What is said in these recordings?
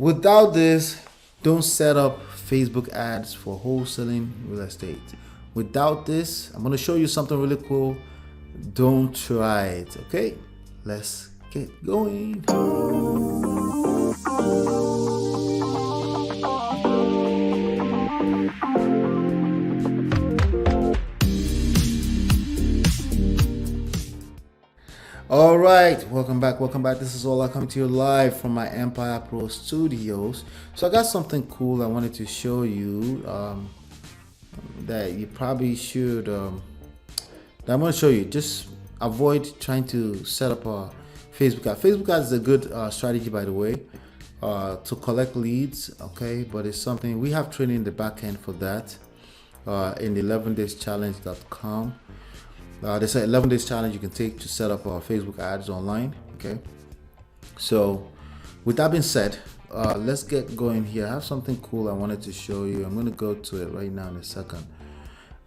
Without this, don't set up Facebook ads for wholesaling real estate. Without this, I'm going to show you something really cool. Don't try it, okay? Let's get going. All right, welcome back. This is Ola coming to you live from my myEmpirePRO studios. So I got something cool I wanted to show you that you probably should. That I'm going to show you. Just avoid trying to set up a Facebook ad. Facebook ad is a good strategy, by the way, to collect leads. Okay, but it's something we have training in the back end for that in the 11dayschallenge.com. There's an 11 days challenge you can take to set up Facebook ads online. Okay, so with that being said, let's get going here. I have something cool I wanted to show you. I'm going to go to it right now in a second.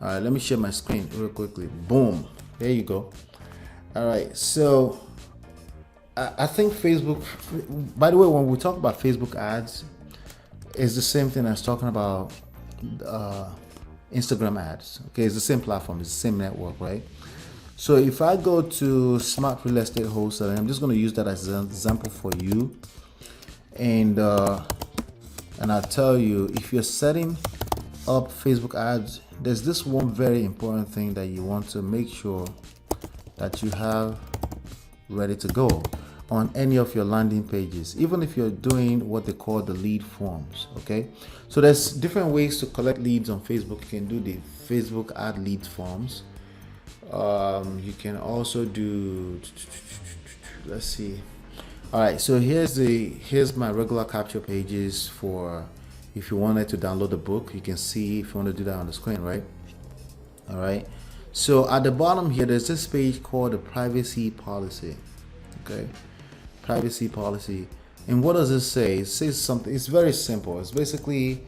All right, let me share my screen real quickly. Boom, there you go. All right, so I think Facebook, by the way, when we talk about Facebook ads, it's the same thing as talking about Instagram ads. Okay, it's the same platform, it's the same network, right? So if I go to Smart Real Estate Wholesaling, I'm just going to use that as an example for you, and I'll tell you, if you're setting up Facebook ads, there's this one very important thing that you want to make sure that you have ready to go on any of your landing pages, even if you're doing what they call the lead forms. Okay, so there's different ways to collect leads on Facebook. You can do the Facebook ad lead forms. You can also do, let's see. All right, so here's my regular capture pages for if you wanted to download the book. You can see if you want to do that on the screen, right? All right, so at the bottom here, there's this page called the privacy policy. Okay, privacy policy. And what does it say? It says something. It's very simple. It's basically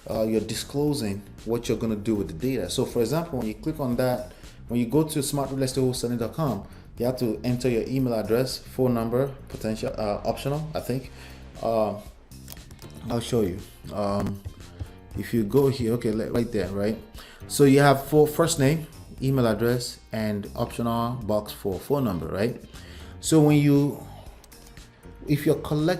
you're disclosing what you're going to do with the data. So for example, when you click on that, when you go to smartrealestatewholesaling.com, you have to enter your email address, phone number, potential optional, I think. I'll show you. If you go here, okay, right there, right? So you have first name, email address, and optional box for phone number, right? So if you're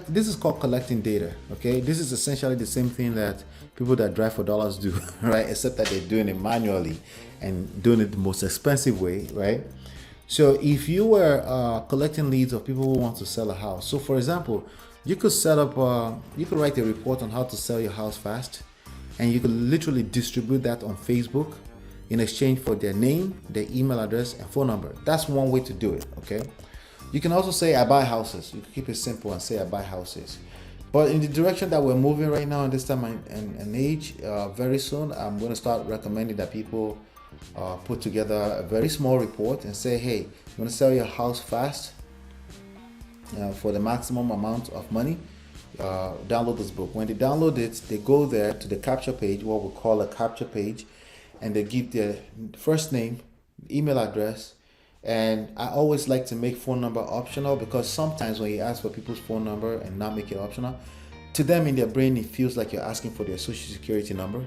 this is called collecting data. Okay, this is essentially the same thing that people that drive for dollars do, right? Except that they're doing it manually and doing it the most expensive way, right? So if you were collecting leads of people who want to sell a house, so for example, you could set up you could write a report on how to sell your house fast, and you could literally distribute that on Facebook in exchange for their name, their email address, and phone number. That's one way to do it. Okay, you can also say I buy houses. You can keep it simple and say I buy houses. But in the direction that we're moving right now in this time and age, very soon I'm going to start recommending that people put together a very small report and say, hey, you want to sell your house fast for the maximum amount of money, download this book. When they download it, they go there to the capture page, what we call a capture page, and they give their first name, email address, and I always like to make phone number optional, because sometimes when you ask for people's phone number and not make it optional, to them in their brain it feels like you're asking for their social security number.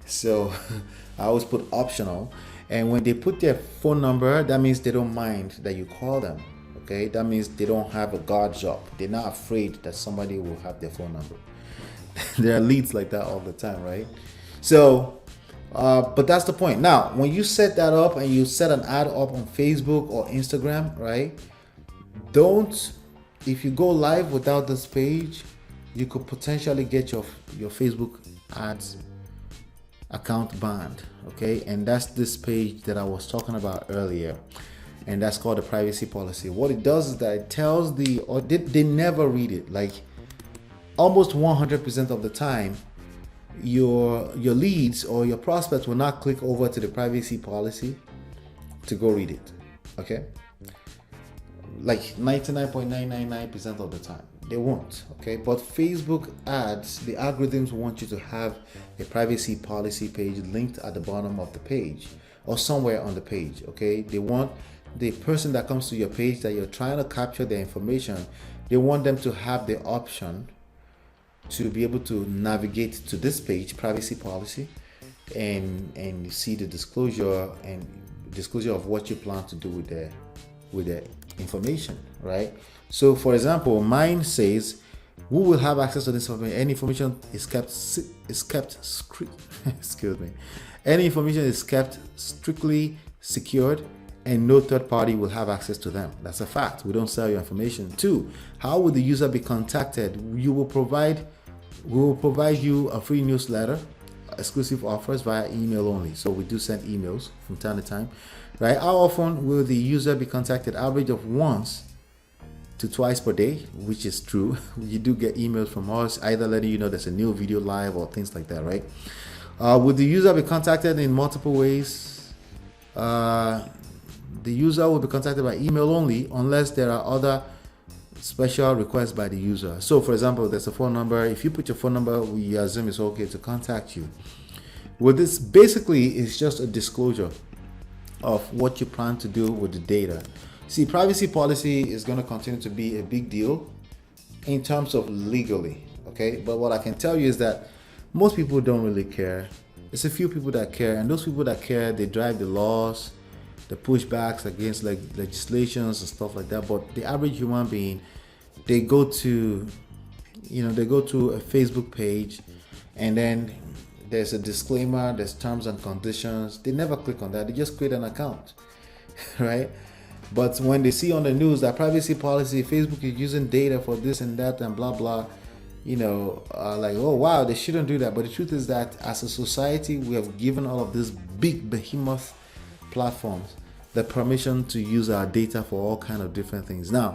So I always put optional, and when they put their phone number, that means they don't mind that you call them. Okay, that means they don't have a guard up. They're not afraid that somebody will have their phone number. There are leads like that all the time, right? So but that's the point. Now, when you set that up and you set an ad up on Facebook or Instagram, right? If you go live without this page, you could potentially get your Facebook ads account banned. Okay, and that's this page that I was talking about earlier, and that's called the privacy policy. What it does is that it tells they never read it. Like almost 100% of the time, your leads or your prospects will not click over to the privacy policy to go read it. Okay, like 99.999% of the time they won't. Okay, but Facebook ads, the algorithms want you to have a privacy policy page linked at the bottom of the page or somewhere on the page. Okay, they want the person that comes to your page that you're trying to capture their information, they want them to have the option to be able to navigate to this page, privacy policy, and you see the disclosure of what you plan to do with the information, right? So for example, mine says who will have access to this information. Any information is kept excuse me. Any information is kept strictly secured, and no third party will have access to them. That's a fact. We don't sell your information. 2, how will the user be contacted? We will provide you a free newsletter, exclusive offers via email only. So we do send emails from time to time, right? How often will the user be contacted? Average of once to twice per day, which is true. You do get emails from us either letting you know there's a new video live or things like that, right? Will the user be contacted in multiple ways? The user will be contacted by email only unless there are other special requests by the user. So for example, there's a phone number. If you put your phone number, we assume it's okay to contact you. Well, this basically is just a disclosure of what you plan to do with the data. See, privacy policy is going to continue to be a big deal in terms of legally, okay? But what I can tell you is that most people don't really care. It's a few people that care, and those people that care, they drive the laws, the pushbacks against like legislations and stuff like that. But the average human being, they go to a Facebook page, and then there's a disclaimer, there's terms and conditions. They never click on that. They just create an account, right? But when they see on the news that privacy policy, Facebook is using data for this and that and blah blah, like, oh wow, they shouldn't do that. But the truth is that as a society, we have given all of these big behemoth platforms the permission to use our data for all kind of different things. Now,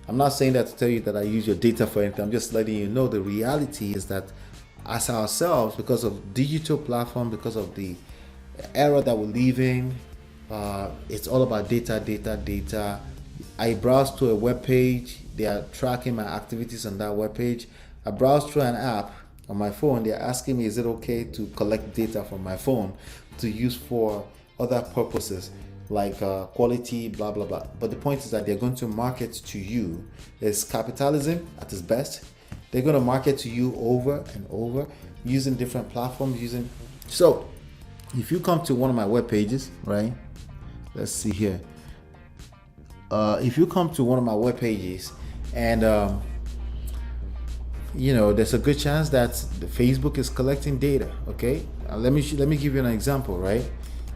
I'm not saying that to tell you that I use your data for anything. I'm just letting you know the reality is that as ourselves, because of digital platform, because of the era that we're living, it's all about data. I browse to a web page, they are tracking my activities on that web page. I browse through an app on my phone, they're asking me, is it okay to collect data from my phone to use for other purposes like quality, blah blah blah. But the point is that they're going to market to you. It's capitalism at its best. They're going to market to you over and over using different platforms. So if you come to one of my web pages, right, let's see here, if you come to one of my web pages and there's a good chance that the Facebook is collecting data. Okay, let me give you an example, right?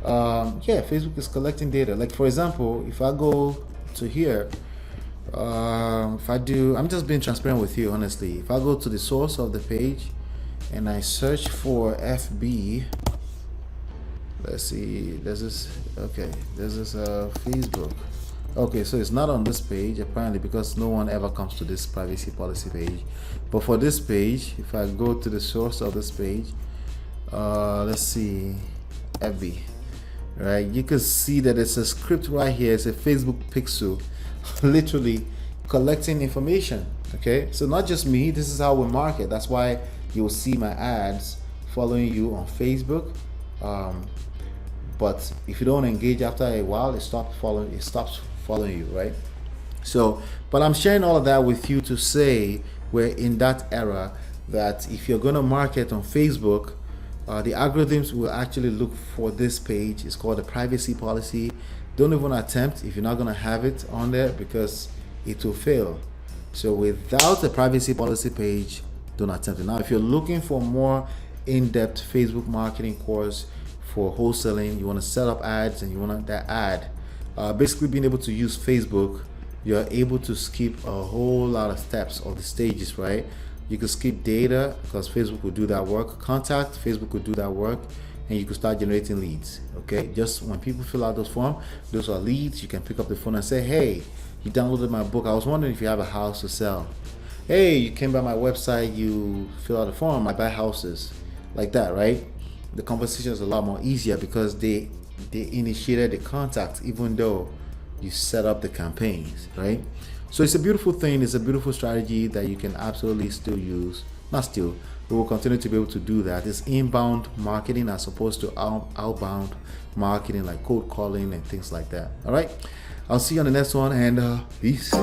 Facebook is collecting data. Like for example, if I go to here, I'm just being transparent with you, honestly. If I go to the source of the page and I search for FB, let's see, there's this Facebook. Okay, so it's not on this page apparently because no one ever comes to this privacy policy page. But for this page, if I go to the source of this page, let's see, FB, right? You can see that it's a script right here. It's a Facebook pixel, literally collecting information. Okay, so not just me. This is how we market. That's why you'll see my ads following you on Facebook. But if you don't engage after a while, it stops following you, right? So, but I'm sharing all of that with you to say we're in that era that if you're going to market on Facebook, the algorithms will actually look for this page. It's called the privacy policy. Don't even attempt if you're not going to have it on there because it will fail. So without the privacy policy page, don't attempt it. Now, if you're looking for more in-depth Facebook marketing course for wholesaling, you want to set up ads and you want that ad, basically being able to use Facebook, you're able to skip a whole lot of steps or the stages, right? You can skip data because Facebook will do that work. Contact, Facebook will do that work, and you can start generating leads. Okay, just when people fill out those forms, those are leads. You can pick up the phone and say, hey, you downloaded my book. I was wondering if you have a house to sell. Hey, you came by my website, you fill out a form, I buy houses. Like that, right? The conversation is a lot more easier because they initiated the contact even though you set up the campaigns, right? So it's a beautiful thing. It's a beautiful strategy that you can absolutely still use. Not still, we will continue to be able to do that. It's inbound marketing as opposed to outbound marketing like cold calling and things like that. All right, I'll see you on the next one, and peace.